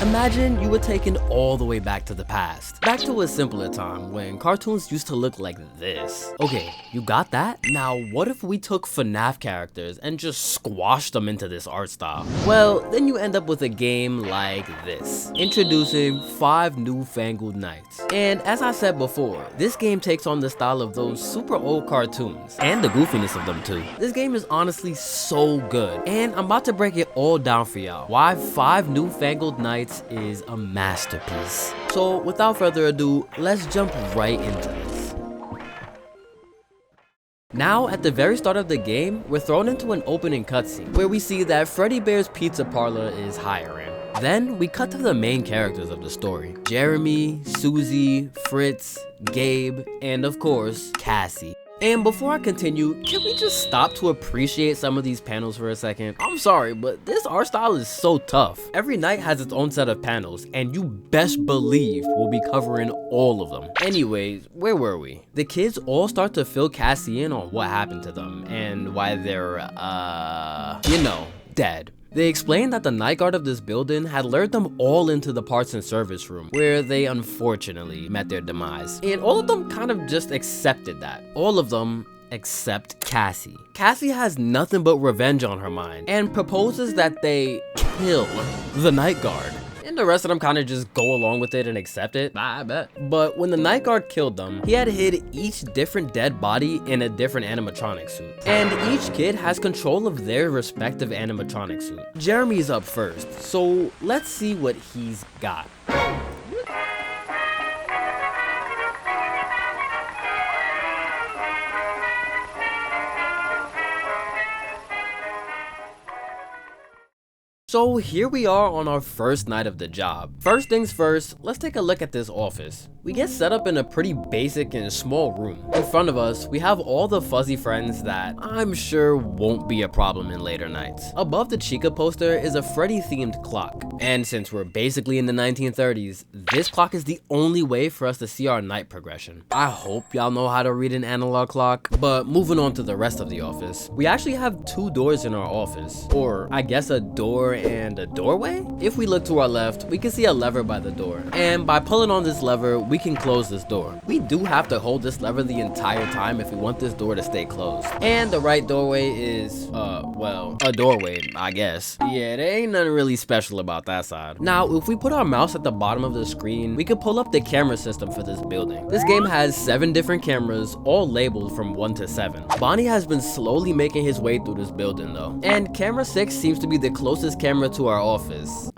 Imagine you were taken all the way back to the past. Back to a simpler time when cartoons used to look like this. Okay, you got that? Now what if we took FNAF characters and just squashed them into this art style? Well, then you end up with a game like this. Introducing 5 new Fangled Nights. And as I said before, this game takes on the style of those super old cartoons and the goofiness of them too. This game is honestly so good, and I'm about to break it all down for y'all. Why 5 new Fangled Nights is a masterpiece. So without further ado, let's jump right into this. Now, at the very start of the game, we're thrown into an opening cutscene where we see that Freddy Bear's Pizza Parlor is hiring. Then we cut to the main characters of the story: Jeremy, Susie, Fritz, Gabe, and of course, Cassie. And before I continue, can we just stop to appreciate some of these panels for a second? I'm sorry, but this art style is so tough. Every night has its own set of panels, and you best believe we'll be covering all of them. Anyways, where were we? The kids all start to fill Cassie in on what happened to them, and why they're, dead. They explained that the night guard of this building had lured them all into the parts and service room, where they unfortunately met their demise. And all of them kind of just accepted that. All of them except Cassie. Cassie has nothing but revenge on her mind and proposes that they kill the night guard. And the rest of them kind of just go along with it and accept it. I bet. But when the night guard killed them, he had hid each different dead body in a different animatronic suit. And each kid has control of their respective animatronic suit. Jeremy's up first, so let's see what he's got. So here we are on our first night of the job. First things first, let's take a look at this office. We get set up in a pretty basic and small room. In front of us, we have all the fuzzy friends that I'm sure won't be a problem in later nights. Above the Chica poster is a Freddy themed clock. And since we're basically in the 1930s, this clock is the only way for us to see our night progression. I hope y'all know how to read an analog clock. But moving on to the rest of the office, we actually have 2 doors in our office. Or I guess a door and a doorway? If we look to our left, we can see a lever by the door. And by pulling on this lever, we can close this door. We do have to hold this lever the entire time if we want this door to stay closed. And the right doorway is, a doorway, I guess. Yeah, there ain't nothing really special about that side. Now, if we put our mouse at the bottom of the screen, we can pull up the camera system for this building. This game has 7 different cameras, all labeled from 1 to 7. Bonnie has been slowly making his way through this building though. And camera 6 seems to be the closest camera to our office.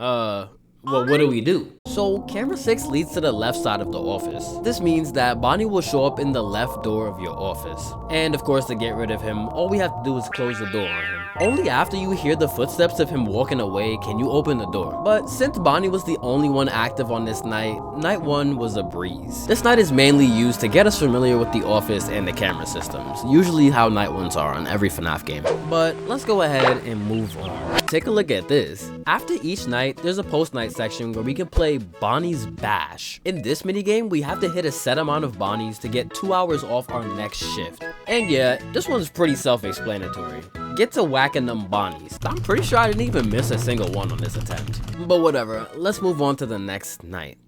Well, what do we do? So camera 6 leads to the left side of the office. This means that Bonnie will show up in the left door of your office. And of course, to get rid of him, all we have to do is close the door on him. Only after you hear the footsteps of him walking away can you open the door. But since Bonnie was the only one active on this night, night 1 was a breeze. This night is mainly used to get us familiar with the office and the camera systems, usually how night 1s are on every FNAF game. But let's go ahead and move on. Take a look at this. After each night, there's a post-night section where we can play Bonnie's Bash. In this minigame, we have to hit a set amount of Bonnies to get 2 hours off our next shift. And yeah, this one's pretty self-explanatory. Get to whacking them Bonnies. I'm pretty sure I didn't even miss a single one on this attempt. But whatever, let's move on to the next night.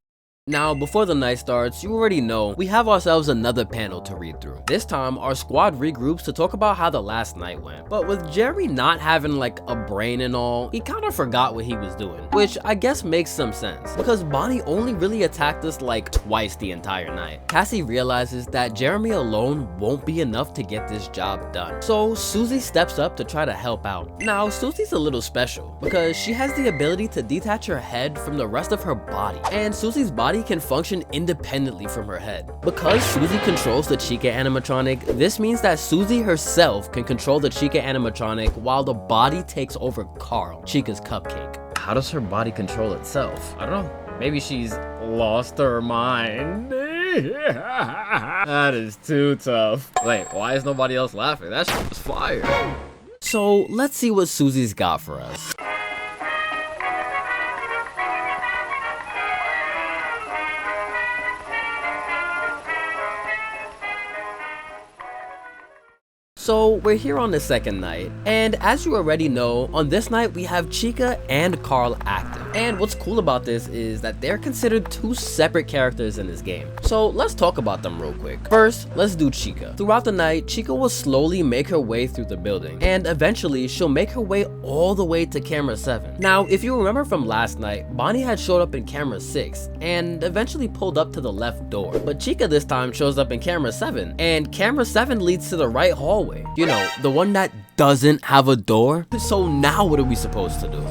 Now, before the night starts, you already know we have ourselves another panel to read through. This time, our squad regroups to talk about how the last night went. But with Jerry not having like a brain and all, he kind of forgot what he was doing, which I guess makes some sense because Bonnie only really attacked us like twice the entire night. Cassie realizes that Jeremy alone won't be enough to get this job done. So Susie steps up to try to help out. Now, Susie's a little special because she has the ability to detach her head from the rest of her body, and Susie's body can function independently from her head. Because Susie controls the Chica animatronic, this means that Susie herself can control the Chica animatronic while the body takes over Carl, Chica's cupcake. How does her body control itself? I don't know. Maybe she's lost her mind. That is too tough. Wait, why is nobody else laughing? That shit was fire. So let's see what Susie's got for us. So we're here on the second night, and as you already know, on this night we have Chica and Carl active. And what's cool about this is that they're considered two separate characters in this game. So let's talk about them real quick. First, let's do Chica. Throughout the night, Chica will slowly make her way through the building, and eventually she'll make her way all the way to camera 7. Now, if you remember from last night, Bonnie had showed up in camera 6 and eventually pulled up to the left door. But Chica this time shows up in camera 7, and camera 7 leads to the right hallway. You know, the one that doesn't have a door. So now what are we supposed to do?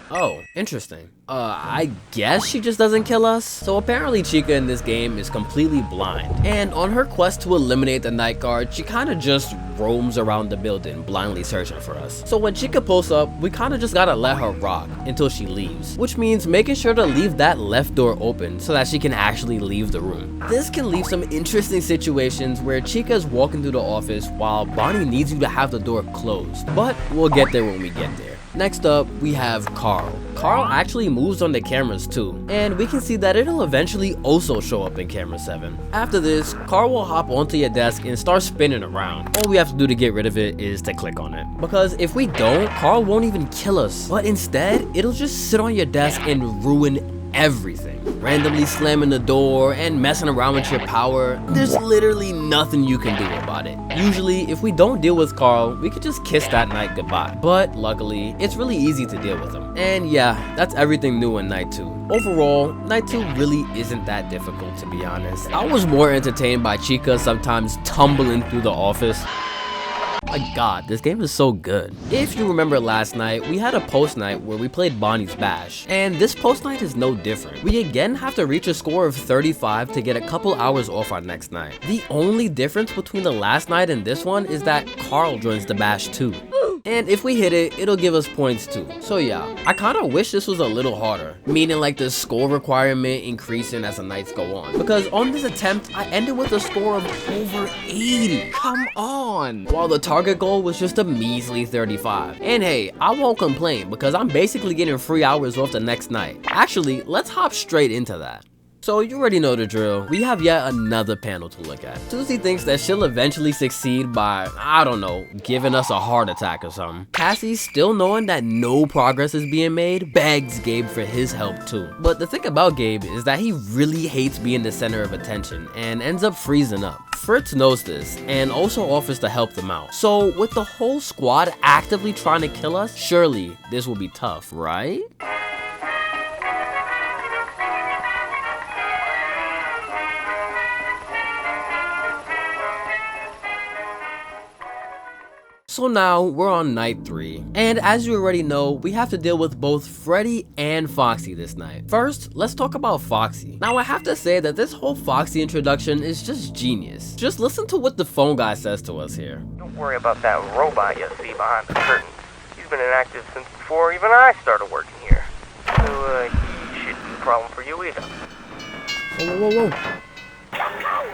Oh, interesting. I guess she just doesn't kill us? So apparently Chica in this game is completely blind, and on her quest to eliminate the night guard, she kinda just roams around the building blindly searching for us. So when Chica pulls up, we kinda just gotta let her rock until she leaves, which means making sure to leave that left door open so that she can actually leave the room. This can leave some interesting situations where Chica is walking through the office while Bonnie needs you to have the door closed, but we'll get there when we get there. Next up, we have Carl. Carl actually moves on the cameras too, and we can see that it'll eventually also show up in camera 7. After this, Carl will hop onto your desk and start spinning around. All we have to do to get rid of it is to click on it. Because if we don't, Carl won't even kill us, but instead, it'll just sit on your desk and ruin everything. Randomly slamming the door and messing around with your power. There's literally nothing you can do about it. Usually, if we don't deal with Carl, we could just kiss that night goodbye. But luckily, it's really easy to deal with him. And yeah, that's everything new in Night 2. Overall, Night 2 really isn't that difficult, to be honest. I was more entertained by Chica sometimes tumbling through the office. My god, this game is so good. If you remember last night, we had a post night where we played Bonnie's Bash, and this post night is no different. We again have to reach a score of 35 to get a couple hours off our next night. The only difference between the last night and this one is that Carl joins the Bash too. And if we hit it, it'll give us points too. So yeah, I kinda wish this was a little harder, meaning like the score requirement increasing as the nights go on. Because on this attempt, I ended with a score of over 80. Come on! While the target goal was just a measly 35. And hey, I won't complain because I'm basically getting 3 hours off the next night. Actually, let's hop straight into that. So you already know the drill. We have yet another panel to look at. Susie thinks that she'll eventually succeed by, I don't know, giving us a heart attack or something. Cassie, still knowing that no progress is being made, begs Gabe for his help too. But the thing about Gabe is that he really hates being the center of attention and ends up freezing up. Fritz knows this and also offers to help them out. So with the whole squad actively trying to kill us, surely this will be tough, right? So now we're on night 3, and as you already know, we have to deal with both Freddy and Foxy this night. First, let's talk about Foxy. Now I have to say that this whole Foxy introduction is just genius. Just listen to what the phone guy says to us here. Don't worry about that robot you see behind the curtain. He's been inactive since before even I started working here. So he shouldn't be a problem for you either. Whoa.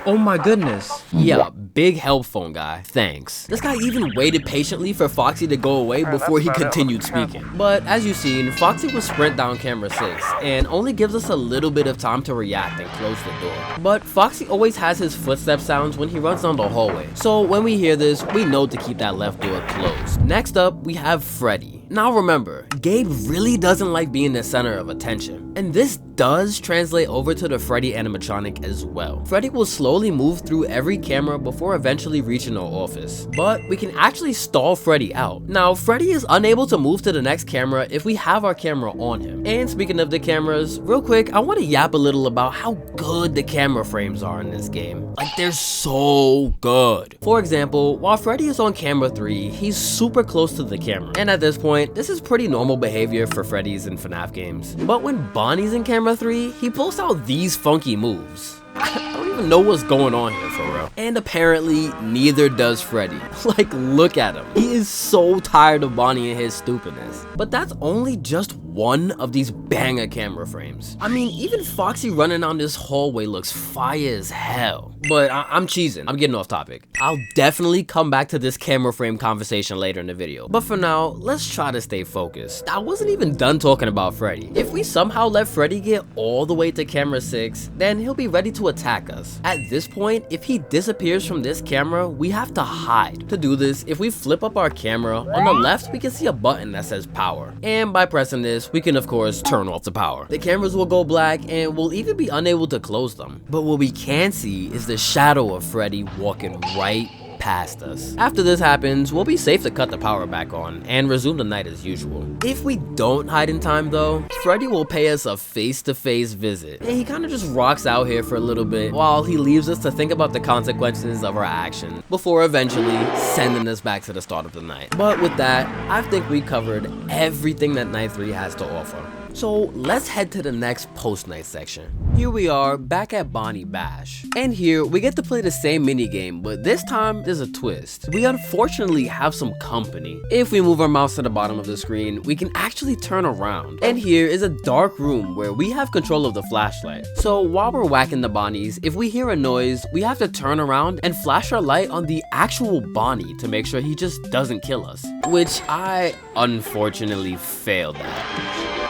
Oh my goodness. Yeah, big help, phone guy. Thanks. This guy even waited patiently for Foxy to go away before he continued speaking. But as you've seen, Foxy will sprint down camera 6 and only gives us a little bit of time to react and close the door. But Foxy always has his footstep sounds when he runs down the hallway. So when we hear this, we know to keep that left door closed. Next up, we have Freddy. Now remember, Gabe really doesn't like being the center of attention. And this does translate over to the Freddy animatronic as well. Freddy will slowly move through every camera before eventually reaching our office. But we can actually stall Freddy out. Now, Freddy is unable to move to the next camera if we have our camera on him. And speaking of the cameras, real quick, I want to yap a little about how good the camera frames are in this game. Like, they're so good. For example, while Freddy is on camera 3, he's super close to the camera. And at this point, this is pretty normal behavior for Freddy's in FNAF games. But when Bonnie's in camera 3, he pulls out these funky moves. I don't even know what's going on here for real. And apparently, neither does Freddy. Like, look at him. He is so tired of Bonnie and his stupidness. But that's only just one of these banger camera frames. I mean, even Foxy running down this hallway looks fire as hell. But I'm cheesing. I'm getting off topic. I'll definitely come back to this camera frame conversation later in the video. But for now, let's try to stay focused. I wasn't even done talking about Freddy. If we somehow let Freddy get all the way to camera 6, then he'll be ready to attack us. At this point, if he disappears from this camera, we have to hide. To do this, if we flip up our camera, on the left we can see a button that says power. And by pressing this, we can of course turn off the power. The cameras will go black and we'll even be unable to close them. But what we can see is the shadow of Freddy walking right past us. After this happens, we'll be safe to cut the power back on and resume the night as usual. If we don't hide in time though, Freddy will pay us a face-to-face visit. And he kind of just rocks out here for a little bit while he leaves us to think about the consequences of our actions before eventually sending us back to the start of the night. But with that, I think we covered everything that Night 3 has to offer. So let's head to the next post-night section. Here we are back at Bonnie Bash. And here we get to play the same minigame, but this time there's a twist. We unfortunately have some company. If we move our mouse to the bottom of the screen, we can actually turn around. And here is a dark room where we have control of the flashlight. So while we're whacking the Bonnies, if we hear a noise, we have to turn around and flash our light on the actual Bonnie to make sure he just doesn't kill us. Which I unfortunately failed at.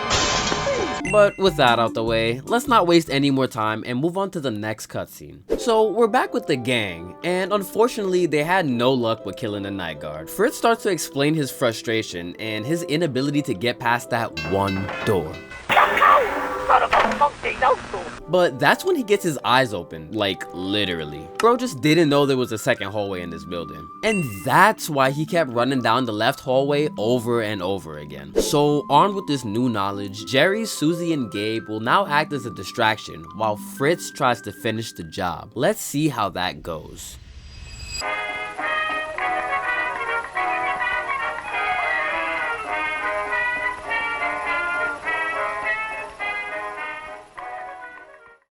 But with that out the way, let's not waste any more time and move on to the next cutscene. So we're back with the gang, and unfortunately they had no luck with killing the night guard. Fritz starts to explain his frustration and his inability to get past that one door. But that's when he gets his eyes open, like literally. Bro just didn't know there was a second hallway in this building. And that's why he kept running down the left hallway over and over again. So armed with this new knowledge, Jerry, Susie, and Gabe will now act as a distraction while Fritz tries to finish the job. Let's see how that goes.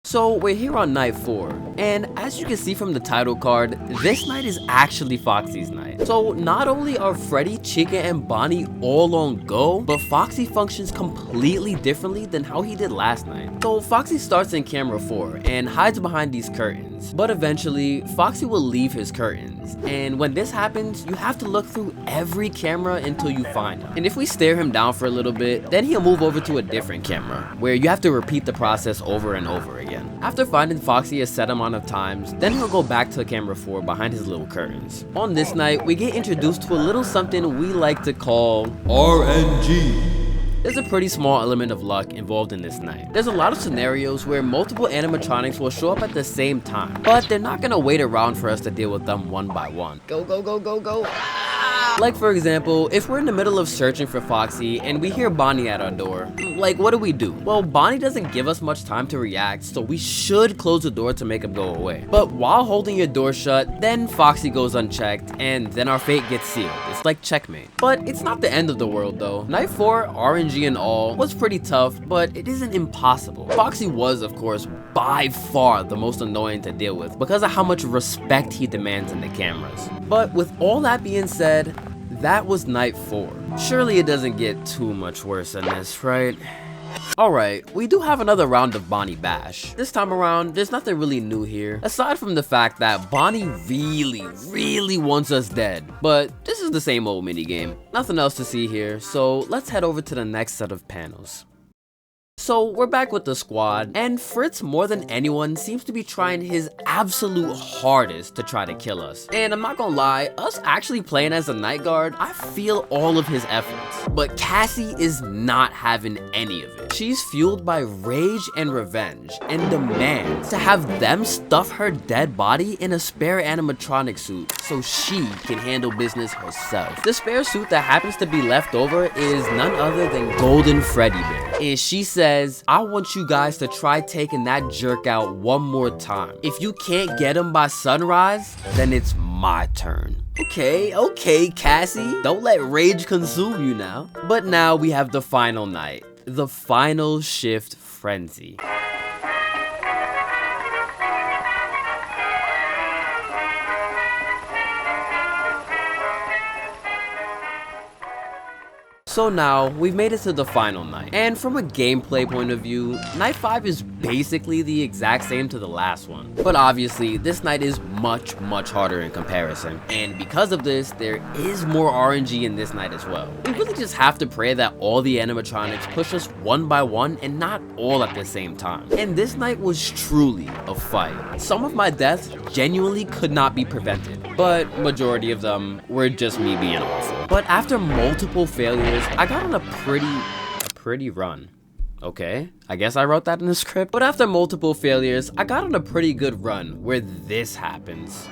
So we're here on night 4, and as you can see from the title card, this night is actually Foxy's night. So not only are Freddy, Chica, and Bonnie all on go, but Foxy functions completely differently than how he did last night. So Foxy starts in camera 4 and hides behind these curtains, but eventually Foxy will leave his curtains, and when this happens, you have to look through every camera until you find him. And if we stare him down for a little bit, then he'll move over to a different camera, where you have to repeat the process over and over again. After finding Foxy a set amount of times, then he'll go back to camera 4 behind his little curtains. On this night, we get introduced to a little something we like to call RNG. There's a pretty small element of luck involved in this night. There's a lot of scenarios where multiple animatronics will show up at the same time, but they're not gonna wait around for us to deal with them one by one. Go, go, go, go, go. Like for example, if we're in the middle of searching for Foxy and we hear Bonnie at our door, like what do? Well, Bonnie doesn't give us much time to react, so we should close the door to make him go away. But while holding your door shut, then Foxy goes unchecked and then our fate gets sealed. It's like checkmate. But it's not the end of the world though. Night 4, RNG and all, was pretty tough, but it isn't impossible. Foxy was, of course, by far the most annoying to deal with because of how much respect he demands in the cameras. But with all that being said, that was night 4. Surely it doesn't get too much worse than this, right? Alright, we do have another round of Bonnie Bash. This time around, there's nothing really new here, aside from the fact that Bonnie really wants us dead. But this is the same old minigame. Nothing else to see here, so let's head over to the next set of panels. So we're back with the squad, and Fritz more than anyone seems to be trying his absolute hardest to try to kill us. And I'm not gonna lie, us actually playing as a night guard, I feel all of his efforts. But Cassie is not having any of it. She's fueled by rage and revenge, and demands to have them stuff her dead body in a spare animatronic suit so she can handle business herself. The spare suit that happens to be left over is none other than Golden Freddy Bear. And she says, I want you guys to try taking that jerk out one more time. If you can't get him by sunrise, then it's my turn. Okay, Cassie, don't let rage consume you now. But now we have the final night, the final shift frenzy. So now, we've made it to the final night, and from a gameplay point of view, night 5 is basically the exact same to the last one. But obviously, this night is much harder in comparison, and because of this, there is more RNG in this night as well. We really just have to pray that all the animatronics push us one by one and not all at the same time. And this night was truly a fight. Some of my deaths genuinely could not be prevented, but majority of them were just me being awful. But after multiple failures, I got on a pretty run. Okay, I guess I wrote that in the script. But after multiple failures, I got on a pretty good run where this happens.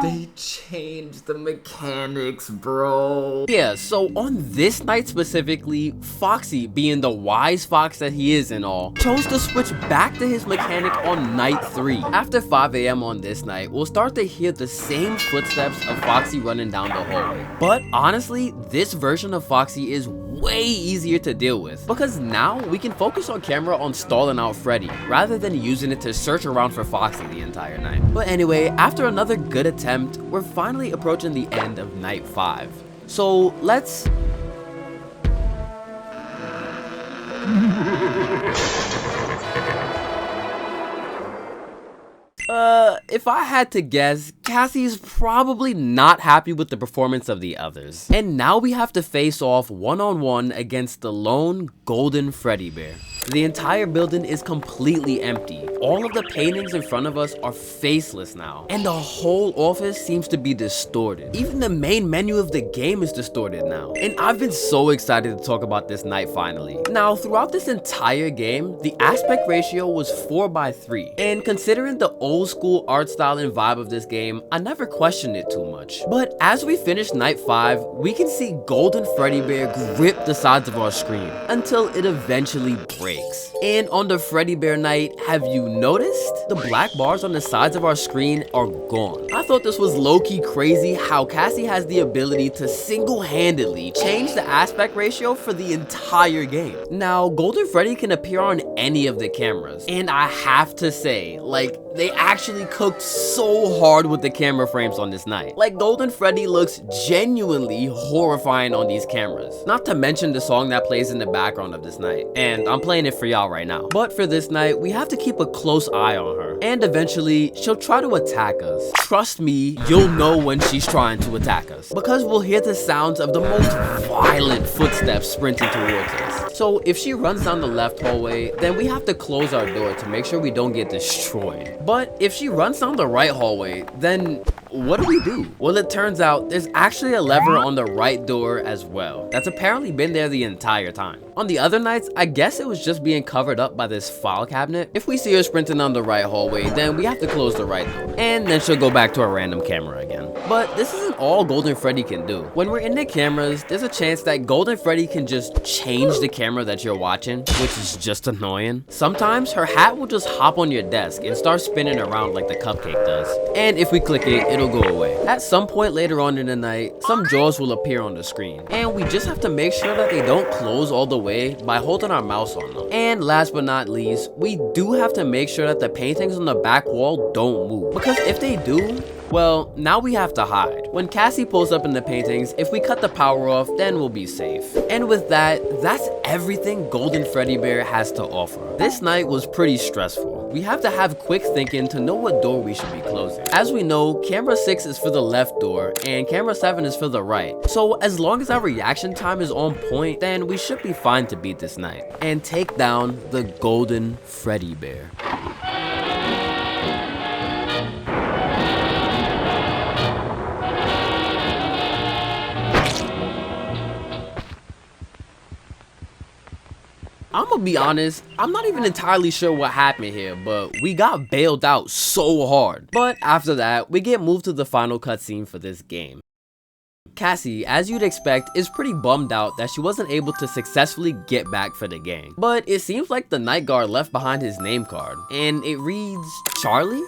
They changed the mechanics, bro. Yeah, so on this night specifically, Foxy, being the wise fox that he is and all, chose to switch back to his mechanic on night 3. After 5 AM on this night, we'll start to hear the same footsteps of Foxy running down the hallway. But honestly, this version of Foxy is way easier to deal with, because now we can focus our camera on stalling out Freddy, rather than using it to search around for Foxy the entire night. But anyway, after another good attempt, we're finally approaching the end of night 5. So let's... if I had to guess, Cassie's probably not happy with the performance of the others. And now we have to face off one-on-one against the lone golden Freddy bear. The entire building is completely empty. All of the paintings in front of us are faceless now, and the whole office seems to be distorted. Even the main menu of the game is distorted now, and I've been so excited to talk about this night finally. Now, throughout this entire game, the aspect ratio was 4:3, and considering the old school art style and vibe of this game, I never questioned it too much. But as we finish night 5, we can see golden Freddy bear grip the sides of our screen until it eventually breaks. And on the Freddy bear night, have you noticed? The black bars on the sides of our screen are gone. I thought this was low-key crazy how Cassie has the ability to single-handedly change the aspect ratio for the entire game. Now, Golden Freddy can appear on any of the cameras, and I have to say, like, they actually cooked so hard with the camera frames on this night. Like, Golden Freddy looks genuinely horrifying on these cameras. Not to mention the song that plays in the background of this night, and I'm playing it for y'all right now. But for this night, we have to keep a close eye on her, and eventually she'll try to attack us. Trust me, you'll know when she's trying to attack us, because we'll hear the sounds of the most violent footsteps sprinting towards us. So if she runs down the left hallway, then we have to close our door to make sure we don't get destroyed. But if she runs down the right hallway, then what do? Well, it turns out there's actually a lever on the right door as well that's apparently been there the entire time. On the other nights, I guess it was just being covered up by this file cabinet. If we see her sprinting down the right hallway, then we have to close the right door, and then she'll go back to a random camera again. But this isn't all Golden Freddy can do. When we're in the cameras, there's a chance that Golden Freddy can just change the camera that you're watching, which is just annoying. Sometimes her hat will just hop on your desk and start spinning around like the cupcake does. And if we click it, it'll go away. At some point later on in the night, some jaws will appear on the screen, and we just have to make sure that they don't close all the way by holding our mouse on them. And last but not least, we do have to make sure that the paintings on the back wall don't move, because if they do, well, now we have to hide. When Cassie pulls up in the paintings, if we cut the power off, then we'll be safe. And with that, that's everything Golden Freddy Bear has to offer. This night was pretty stressful. We have to have quick thinking to know what door we should be closing. As we know, camera 6 is for the left door, and camera 7 is for the right. So as long as our reaction time is on point, then we should be fine to beat this night and take down the Golden Freddy Bear. I'm gonna be honest, I'm not even entirely sure what happened here, but we got bailed out so hard. But after that, we get moved to the final cutscene for this game. Cassie, as you'd expect, is pretty bummed out that she wasn't able to successfully get back for the gang. But it seems like the night guard left behind his name card, and it reads Charlie?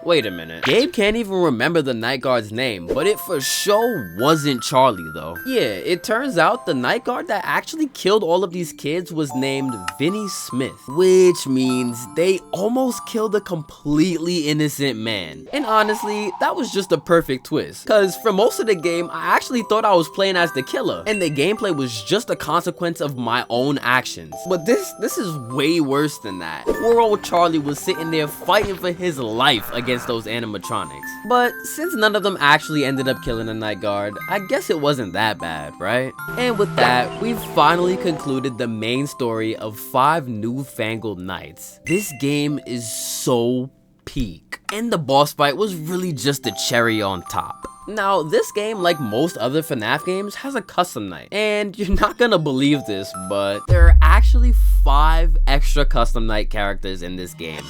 Wait a minute. Gabe can't even remember the night guard's name, but it for sure wasn't Charlie though. Yeah, it turns out the night guard that actually killed all of these kids was named Vinny Smith, which means they almost killed a completely innocent man. And honestly, that was just a perfect twist, cause for most of the game, I actually thought I was playing as the killer, and the gameplay was just a consequence of my own actions. But this is way worse than that. Poor old Charlie was sitting there fighting for his life against those animatronics. But since none of them actually ended up killing the night guard, I guess it wasn't that bad, right? And with that, we've finally concluded the main story of 5 New-Fangled Nights. This game is so peak, and the boss fight was really just the cherry on top. Now, this game, like most other FNAF games, has a custom night, and you're not gonna believe this, but there are actually 5 extra custom night characters in this game.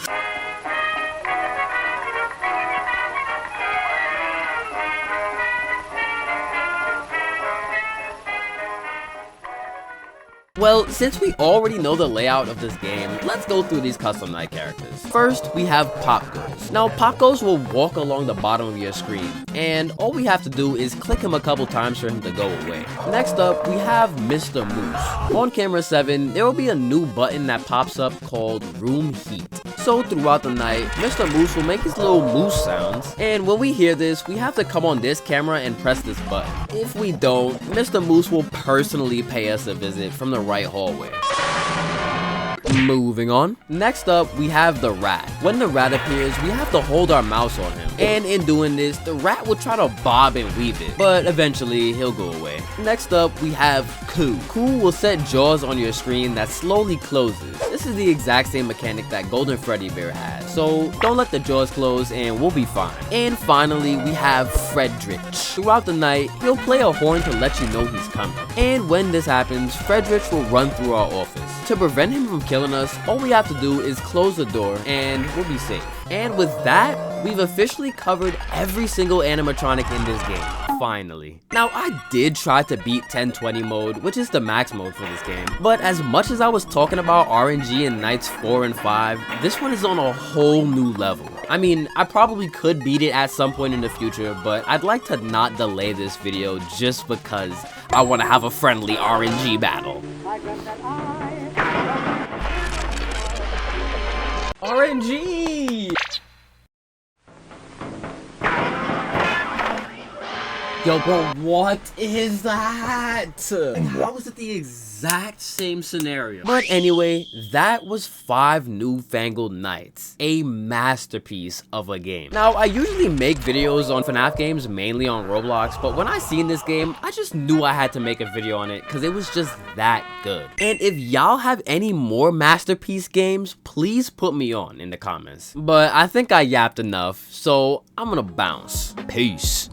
Well, since we already know the layout of this game, let's go through these custom night characters. First, we have Pop Goes. Now, Pop Goes will walk along the bottom of your screen, and all we have to do is click him a couple times for him to go away. Next up, we have Mr. Moose. On camera 7, there will be a new button that pops up called Room Heat. So throughout the night, Mr. Moose will make his little moose sounds, and when we hear this, we have to come on this camera and press this button. If we don't, Mr. Moose will personally pay us a visit from the right hallway. Moving on. Next up, we have the rat. When the rat appears, we have to hold our mouse on him. And in doing this, the rat will try to bob and weave it, but eventually he'll go away. Next up, we have Coo. Coo will set jaws on your screen that slowly closes. This is the exact same mechanic that Golden Freddy Bear had, so don't let the jaws close and we'll be fine. And finally, we have Frederick. Throughout the night, he'll play a horn to let you know he's coming. And when this happens, Frederick will run through our office. To prevent him from killing us, all we have to do is close the door and we'll be safe. And with that, we've officially covered every single animatronic in this game, finally. Now, I did try to beat 1020 mode, which is the max mode for this game, but as much as I was talking about RNG in Nights 4 and 5, this one is on a whole new level. I mean, I probably could beat it at some point in the future, but I'd like to not delay this video just because I want to have a friendly RNG battle. RNG! Yo, bro, what is that? Like, how is it the exact same scenario? But anyway, that was 5 New-Fangled Nights, a masterpiece of a game. Now, I usually make videos on FNAF games, mainly on Roblox, but when I seen this game, I just knew I had to make a video on it because it was just that good. And if y'all have any more masterpiece games, please put me on in the comments. But I think I yapped enough, so I'm gonna bounce. Peace.